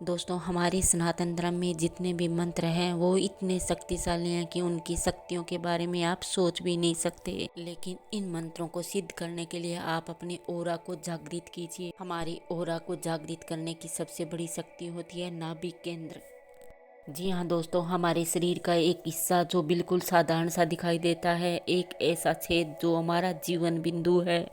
दोस्तों, हमारे सनातन धर्म में जितने भी मंत्र हैं वो इतने शक्तिशाली हैं कि उनकी शक्तियों के बारे में आप सोच भी नहीं सकते। लेकिन इन मंत्रों को सिद्ध करने के लिए आप अपने ओरा को जागृत कीजिए। हमारी ओरा को जागृत करने की सबसे बड़ी शक्ति होती है नाभि केंद्र। जी हाँ दोस्तों, हमारे शरीर का एक हिस्सा जो बिल्कुल साधारण सा दिखाई देता है, एक ऐसा छेद जो हमारा जीवन बिंदु है।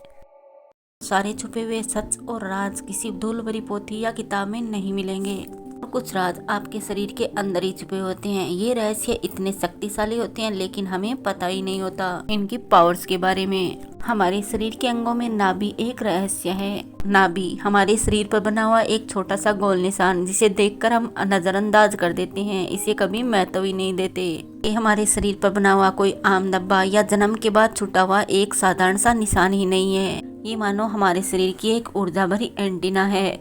सारे छुपे हुए सच और राज किसी धूल भरी पोथी या किताब में नहीं मिलेंगे। और कुछ राज आपके शरीर के अंदर ही छुपे होते हैं। ये रहस्य इतने शक्तिशाली होते हैं लेकिन हमें पता ही नहीं होता इनकी पावर्स के बारे में। हमारे शरीर के अंगों में नाभि एक रहस्य है। नाभि हमारे शरीर पर बना हुआ एक छोटा सा गोल निशान, जिसे देखकर हम नजरअंदाज कर देते हैं, इसे कभी महत्व ही नहीं देते। ये हमारे शरीर पर बना हुआ कोई आम धब्बा या जन्म के बाद छूटा हुआ एक साधारण सा निशान ही नहीं है। ये मानो हमारे शरीर की एक ऊर्जा भरी एंटीना है।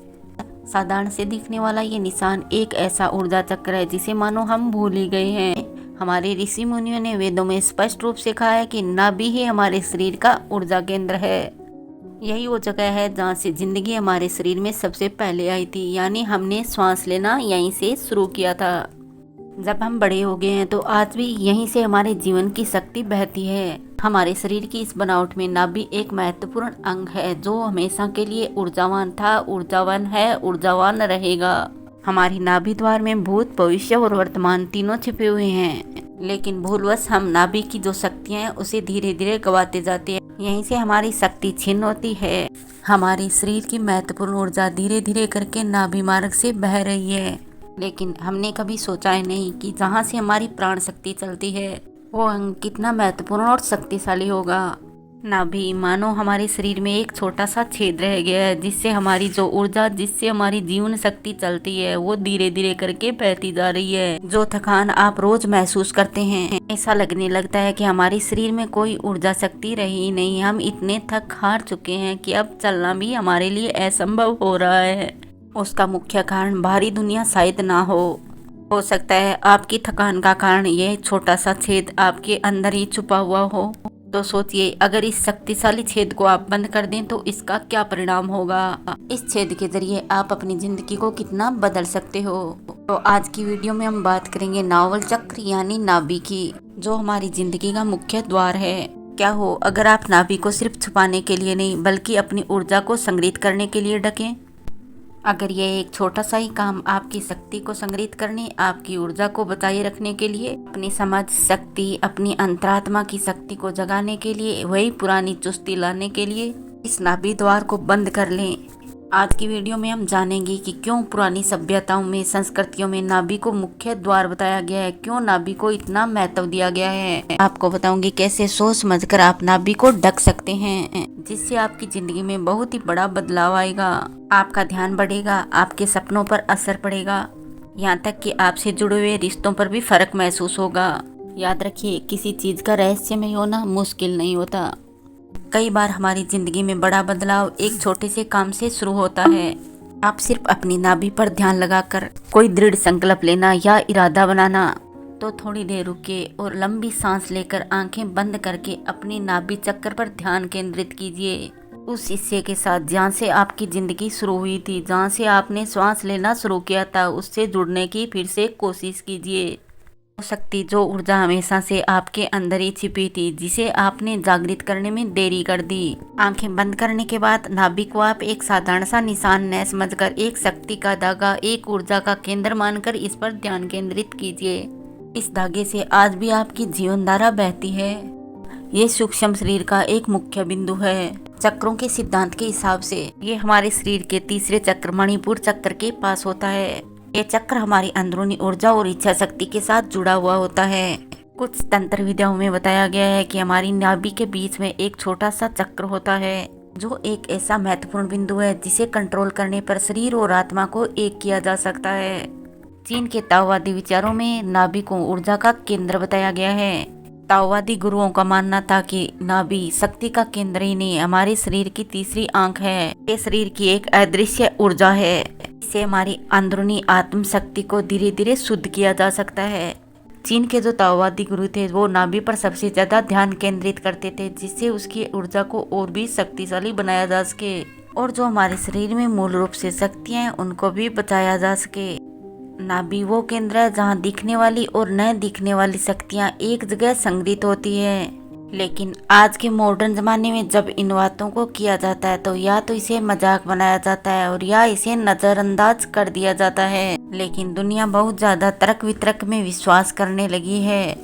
साधारण से दिखने वाला ये निशान एक ऐसा ऊर्जा चक्र है जिसे मानो हम भूल ही गए हैं। हमारे ऋषि मुनियों ने वेदों में स्पष्ट रूप से कहा है कि नाभि ही हमारे शरीर का ऊर्जा केंद्र है। यही वो जगह है जहाँ से जिंदगी हमारे शरीर में सबसे पहले आई थी, यानी हमने श्वास लेना यहीं से शुरू किया था। जब हम बड़े हो गए हैं तो आज भी यहीं से हमारे जीवन की शक्ति बहती है। हमारे शरीर की इस बनावट में नाभि एक महत्वपूर्ण अंग है जो हमेशा के लिए ऊर्जावान था, ऊर्जावान है, ऊर्जावान रहेगा। हमारी नाभि द्वार में भूत, भविष्य और वर्तमान तीनों छिपे हुए हैं। लेकिन भूलवश हम नाभि की जो शक्तियाँ हैं उसे धीरे धीरे गवाते जाते हैं। यहीं से हमारी शक्ति छिन्न होती है। हमारे शरीर की महत्वपूर्ण ऊर्जा धीरे धीरे करके नाभि मार्ग से बह रही है। लेकिन हमने कभी सोचा ही नहीं कि जहाँ से हमारी प्राण शक्ति चलती है वो अंग कितना महत्वपूर्ण और शक्तिशाली होगा। नाभि मानो हमारे शरीर में एक छोटा सा छेद रह गया है, जिससे हमारी जो ऊर्जा, जिससे हमारी जीवन शक्ति चलती है वो धीरे धीरे करके बहती जा रही है। जो थकान आप रोज महसूस करते हैं, ऐसा लगने लगता है कि हमारे शरीर में कोई ऊर्जा शक्ति रही ही नहीं। हम इतने थक हार चुके हैं कि अब चलना भी हमारे लिए असंभव हो रहा है। उसका मुख्य कारण बाहरी दुनिया शायद ना हो सकता है आपकी थकान का कारण यह छोटा सा छेद आपके अंदर ही छुपा हुआ हो। तो सोचिए, अगर इस शक्तिशाली छेद को आप बंद कर दें तो इसका क्या परिणाम होगा। इस छेद के जरिए आप अपनी जिंदगी को कितना बदल सकते हो। तो आज की वीडियो में हम बात करेंगे नावल चक्र यानी नाभि की, जो हमारी जिंदगी का मुख्य द्वार है। क्या हो अगर आप नाभि को सिर्फ छुपाने के लिए नहीं बल्कि अपनी ऊर्जा को संग्रहित करने के लिए ढकें। अगर यह एक छोटा सा ही काम आपकी शक्ति को संग्रहित करने, आपकी ऊर्जा को बचाए रखने के लिए, अपनी समझ शक्ति, अपनी अंतरात्मा की शक्ति को जगाने के लिए, वही पुरानी चुस्ती लाने के लिए इस नाभि द्वार को बंद कर लें। आज की वीडियो में हम जानेंगे कि क्यों पुरानी सभ्यताओं में, संस्कृतियों में नाभि को मुख्य द्वार बताया गया है, क्यों नाभि को इतना महत्व दिया गया है। आपको बताऊंगी कैसे सोच समझकर आप नाभि को ढक सकते हैं, जिससे आपकी जिंदगी में बहुत ही बड़ा बदलाव आएगा। आपका ध्यान बढ़ेगा, आपके सपनों पर असर पड़ेगा, यहाँ तक कि आपसे जुड़े हुए रिश्तों पर भी फर्क महसूस होगा। याद रखिए, किसी चीज का रहस्यमय होना मुश्किल नहीं होता। कई बार हमारी जिंदगी में बड़ा बदलाव एक छोटे से काम से शुरू होता है। आप सिर्फ अपनी नाभि पर ध्यान लगाकर कोई दृढ़ संकल्प लेना या इरादा बनाना। तो थोड़ी देर रुके और लंबी सांस लेकर आंखें बंद करके अपनी नाभि चक्र पर ध्यान केंद्रित कीजिए। उस हिस्से के साथ जहाँ से आपकी जिंदगी शुरू हुई थी, जहाँ से आपने श्वास लेना शुरू किया था, उससे जुड़ने की फिर से कोशिश कीजिए। शक्ति, जो ऊर्जा हमेशा से आपके अंदर ही छिपी थी, जिसे आपने जागृत करने में देरी कर दी। आंखें बंद करने के बाद नाभि को आप एक साधारण सा निशान न समझकर एक शक्ति का धागा, एक ऊर्जा का केंद्र मानकर इस पर ध्यान केंद्रित कीजिए। इस धागे से आज भी आपकी जीवन धारा बहती है। ये सूक्ष्म शरीर का एक मुख्य बिंदु है। चक्रों के सिद्धांत के हिसाब से ये हमारे शरीर के तीसरे चक्र मणिपुर चक्र के पास होता है। ये चक्र हमारी अंदरूनी ऊर्जा और इच्छा शक्ति के साथ जुड़ा हुआ होता है। कुछ तंत्र विद्याओं में बताया गया है कि हमारी नाभि के बीच में एक छोटा सा चक्र होता है, जो एक ऐसा महत्वपूर्ण बिंदु है जिसे कंट्रोल करने पर शरीर और आत्मा को एक किया जा सकता है। चीन के ताओवादी विचारों में नाभि को ऊर्जा का केंद्र बताया गया है। ताओवादी गुरुओं का मानना था कि नाभि शक्ति का केंद्र ही नहीं, हमारे शरीर की तीसरी आंख है। ये शरीर की एक अदृश्य ऊर्जा है। इससे हमारी अंदरूनी आत्म शक्ति को धीरे धीरे शुद्ध किया जा सकता है। चीन के जो ताओवादी गुरु थे वो नाभि पर सबसे ज्यादा ध्यान केंद्रित करते थे, जिससे उसकी ऊर्जा को और भी शक्तिशाली बनाया जा सके। और जो हमारे शरीर में मूल रूप से शक्तियाँ हैं उनको भी बचाया जा सके। नाभि वो केंद्र है जहाँ दिखने वाली और न दिखने वाली शक्तियाँ एक जगह संग्रहित होती है। लेकिन आज के मॉडर्न ज़माने में जब इन बातों को किया जाता है तो या तो इसे मजाक बनाया जाता है और या इसे नज़रअंदाज कर दिया जाता है। लेकिन दुनिया बहुत ज़्यादा तर्क वितर्क में विश्वास करने लगी है।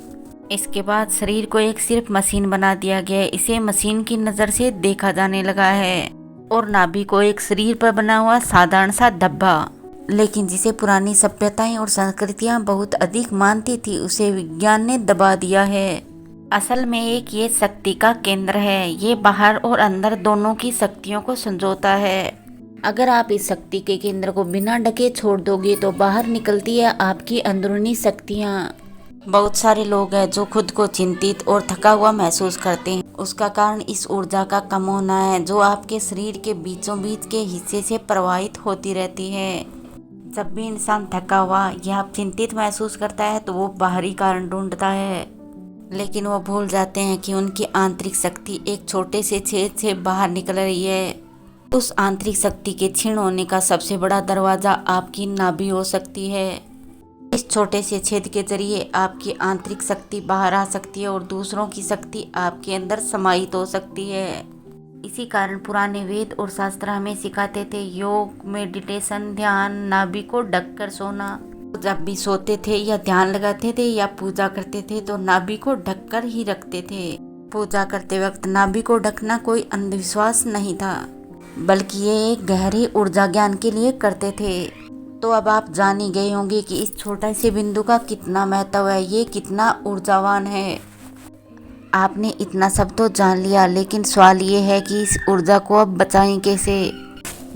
इसके बाद शरीर को एक सिर्फ मशीन बना दिया गया है, इसे मशीन की नज़र से देखा जाने लगा है। और नाभि को एक शरीर पर बना हुआ साधारण सा धब्बा, लेकिन जिसे पुरानी सभ्यताएं और संस्कृतियां बहुत अधिक मानती थी उसे विज्ञान ने दबा दिया है। असल में एक ये शक्ति का केंद्र है, ये बाहर और अंदर दोनों की शक्तियों को संजोता है। अगर आप इस शक्ति के केंद्र को बिना ढके छोड़ दोगे तो बाहर निकलती है आपकी अंदरूनी शक्तियाँ। बहुत सारे लोग हैं जो खुद को चिंतित और थका हुआ महसूस करते हैं। उसका कारण इस ऊर्जा का कम होना है जो आपके शरीर के बीचों बीच के हिस्से से प्रवाहित होती रहती है। जब भी इंसान थका हुआ या चिंतित महसूस करता है तो वो बाहरी कारण ढूंढता है, लेकिन वो भूल जाते हैं कि उनकी आंतरिक शक्ति एक छोटे से छेद से बाहर निकल रही है। उस आंतरिक शक्ति के क्षीण होने का सबसे बड़ा दरवाज़ा आपकी नाभि हो सकती है। इस छोटे से छेद के जरिए आपकी आंतरिक शक्ति बाहर आ सकती है और दूसरों की शक्ति आपके अंदर समाहित हो सकती है। इसी कारण पुराने वेद और शास्त्र हमें सिखाते थे योग, मेडिटेशन, ध्यान, नाभि को ढककर सोना। जब भी सोते थे या ध्यान लगाते थे या पूजा करते थे तो नाभि को ढककर ही रखते थे। पूजा करते वक्त नाभि को ढकना कोई अंधविश्वास नहीं था, बल्कि ये एक गहरी ऊर्जा ज्ञान के लिए करते थे। तो अब आप जान ही गए होंगे कि इस छोटे से बिंदु का कितना महत्व है, ये कितना ऊर्जावान है। आपने इतना सब तो जान लिया, लेकिन सवाल ये है कि इस ऊर्जा को अब बचाएं कैसे।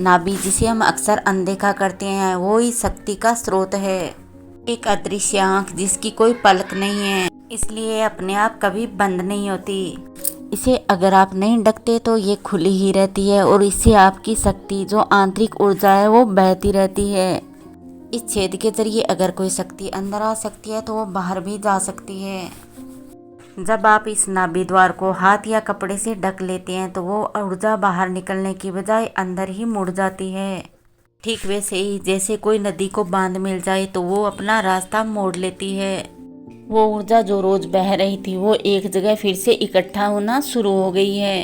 नाभि जिसे हम अक्सर अनदेखा करते हैं वो ही शक्ति का स्रोत है, एक अदृश्य आँख जिसकी कोई पलक नहीं है, इसलिए अपने आप कभी बंद नहीं होती। इसे अगर आप नहीं ढकते तो ये खुली ही रहती है और इससे आपकी शक्ति जो आंतरिक ऊर्जा है वो बहती रहती है। इस छेद के जरिए अगर कोई शक्ति अंदर आ सकती है तो वो बाहर भी जा सकती है। जब आप इस नाभि द्वार को हाथ या कपड़े से ढक लेते हैं तो वो ऊर्जा बाहर निकलने की बजाय अंदर ही मुड़ जाती है। ठीक वैसे ही जैसे कोई नदी को बांध मिल जाए तो वो अपना रास्ता मोड़ लेती है। वो ऊर्जा जो रोज बह रही थी वो एक जगह फिर से इकट्ठा होना शुरू हो गई है।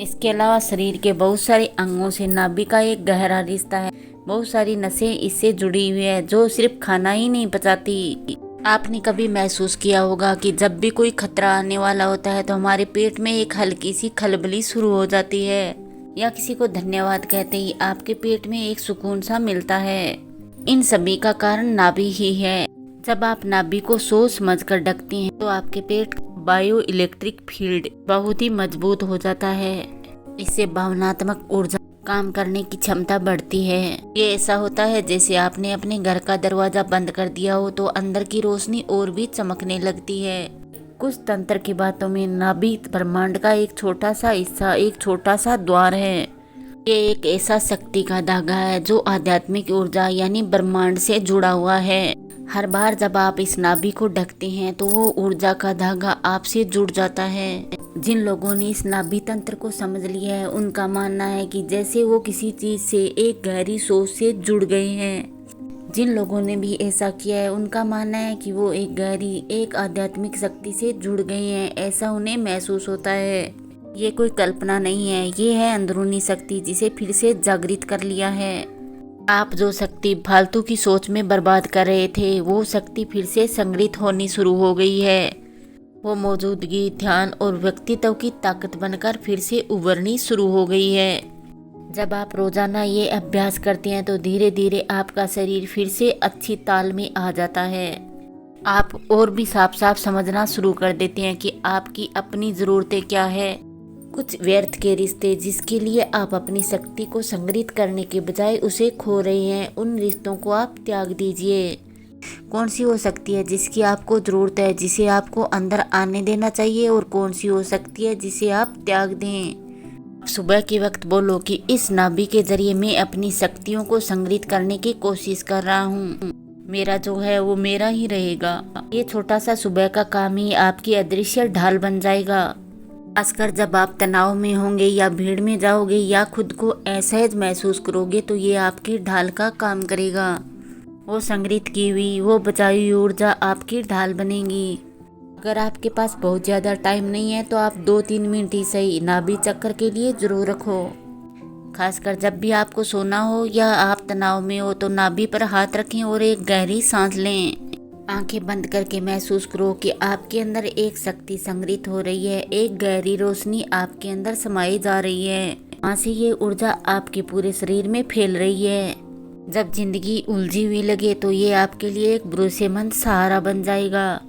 इसके अलावा शरीर के बहुत सारे अंगों से नाभि का एक गहरा रिश्ता है। बहुत सारी नसें इससे जुड़ी हुई है जो सिर्फ खाना ही नहीं पचाती। आपने कभी महसूस किया होगा कि जब भी कोई खतरा आने वाला होता है तो हमारे पेट में एक हल्की सी खलबली शुरू हो जाती है, या किसी को धन्यवाद कहते ही आपके पेट में एक सुकून सा मिलता है। इन सभी का कारण नाभि ही है। जब आप नाभि को सोच समझ कर ढकते हैं तो आपके पेट बायो इलेक्ट्रिक फील्ड बहुत ही मजबूत हो जाता है। इससे भावनात्मक ऊर्जा काम करने की क्षमता बढ़ती है। ये ऐसा होता है जैसे आपने अपने घर का दरवाजा बंद कर दिया हो तो अंदर की रोशनी और भी चमकने लगती है। कुछ तंत्र की बातों में नाभि ब्रह्मांड का एक छोटा सा हिस्सा, एक छोटा सा द्वार है। ये एक ऐसा शक्ति का धागा है जो आध्यात्मिक ऊर्जा यानी ब्रह्मांड से जुड़ा हुआ है। हर बार जब आप इस नाभि को ढकते हैं तो वो ऊर्जा का धागा आपसे जुड़ जाता है। जिन लोगों ने इस नाभि तंत्र को समझ लिया है उनका मानना है कि जैसे वो किसी चीज से एक गहरी सोच से जुड़ गए हैं। जिन लोगों ने भी ऐसा किया है उनका मानना है कि वो एक गहरी, एक आध्यात्मिक शक्ति से जुड़ गए हैं, ऐसा उन्हें महसूस होता है। ये कोई कल्पना नहीं है, ये है अंदरूनी शक्ति जिसे फिर से जागृत कर लिया है। आप जो शक्ति फालतू की सोच में बर्बाद कर रहे थे वो शक्ति फिर से संग्रहित होनी शुरू हो गई है। वो मौजूदगी, ध्यान और व्यक्तित्व की ताकत बनकर फिर से उभरनी शुरू हो गई है। जब आप रोजाना ये अभ्यास करते हैं तो धीरे धीरे आपका शरीर फिर से अच्छी ताल में आ जाता है। आप और भी साफ साफ समझना शुरू कर देते हैं कि आपकी अपनी ज़रूरतें क्या है। कुछ व्यर्थ के रिश्ते जिसके लिए आप अपनी शक्ति को संग्रहित करने के बजाय उसे खो रहे हैं, उन रिश्तों को आप त्याग दीजिए। कौन सी हो सकती है जिसकी आपको ज़रूरत है, जिसे आपको अंदर आने देना चाहिए, और कौन सी हो सकती है जिसे आप त्याग दें। सुबह के वक्त बोलो कि इस नाभि के जरिए मैं अपनी शक्तियों को संग्रहित करने की कोशिश कर रहा हूँ। मेरा जो है वो मेरा ही रहेगा। ये छोटा सा सुबह का काम ही आपकी अदृश्य ढाल बन जाएगा। खासकर जब आप तनाव में होंगे या भीड़ में जाओगे या खुद को असहज महसूस करोगे तो ये आपकी ढाल का काम करेगा। वो संग्रहित की हुई, वो बचाई हुई ऊर्जा आपकी ढाल बनेगी। अगर आपके पास बहुत ज़्यादा टाइम नहीं है तो आप 2-3 मिनट ही सही नाभि चक्र के लिए जरूर रखो। खासकर जब भी आपको सोना हो या आप तनाव में हो तो नाभि पर हाथ रखें और एक गहरी सांस लें। आंखें बंद करके महसूस करो कि आपके अंदर एक शक्ति संग्रहित हो रही है, एक गहरी रोशनी आपके अंदर समाई जा रही है। वहाँ से ये ऊर्जा आपके पूरे शरीर में फैल रही है। जब जिंदगी उलझी हुई लगे तो ये आपके लिए एक भरोसेमंद सहारा बन जाएगा।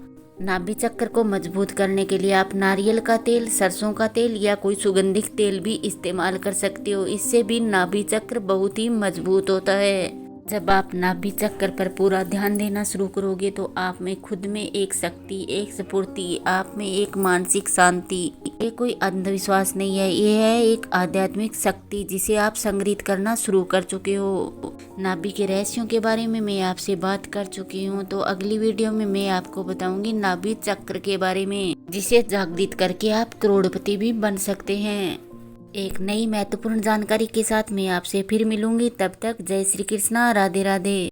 नाभि चक्र को मजबूत करने के लिए आप नारियल का तेल, सरसों का तेल या कोई सुगंधित तेल भी इस्तेमाल कर सकते हो। इससे भी नाभि चक्र बहुत ही मजबूत होता है। जब आप नाभि चक्र पर पूरा ध्यान देना शुरू करोगे तो आप में खुद में एक शक्ति, एक स्फूर्ति, आप में एक मानसिक शांति। ये कोई अंधविश्वास नहीं है, ये है एक आध्यात्मिक शक्ति जिसे आप संग्रहित करना शुरू कर चुके हो। नाभि के रहस्यों के बारे में मैं आपसे बात कर चुकी हूँ, तो अगली वीडियो में मैं आपको बताऊंगी नाभि चक्र के बारे में, जिसे जागृत करके आप करोड़पति भी बन सकते हैं। एक नई महत्वपूर्ण जानकारी के साथ मैं आपसे फिर मिलूंगी। तब तक जय श्री कृष्णा, राधे राधे।